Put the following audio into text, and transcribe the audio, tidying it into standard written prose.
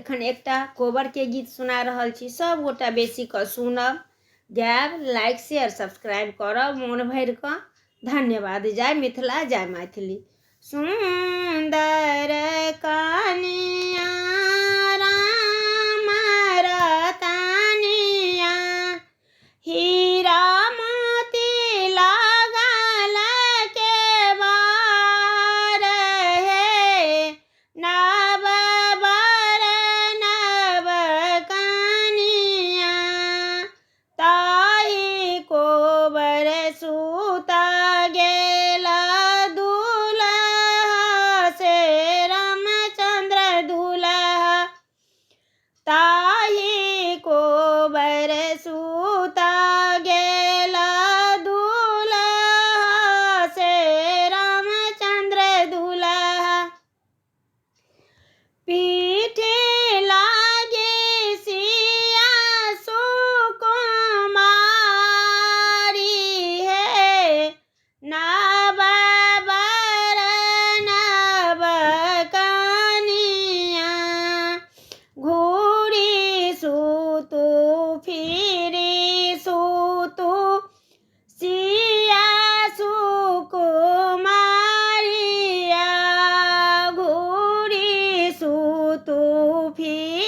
एखन एकटा कोबर के गीत सुना रहल छी, सब गोटा बेसी कऽ सुनब, गायब, लाइक शेयर सब्सक्राइब करब मोन भरि कऽ। धन्यवाद। जय मिथिला, जय मैथिली। सुंदर कनिया राम रतनिया, हीरा मोती लागल केवार हे, नव बर नव कनिया, ताहि कोबर सुता गेल दुल्हा से रामचंद्र दुल्हा, ताहि कोबर सुता गेल दुल्हा से रामचंद्र दुल्हा, पीठे लागे सिया सुकुमारी है, नव बर नव कनिया, घूरी सुतु फिरी सुतु सिया सुकुमारिया, घूरी सुतु फिरी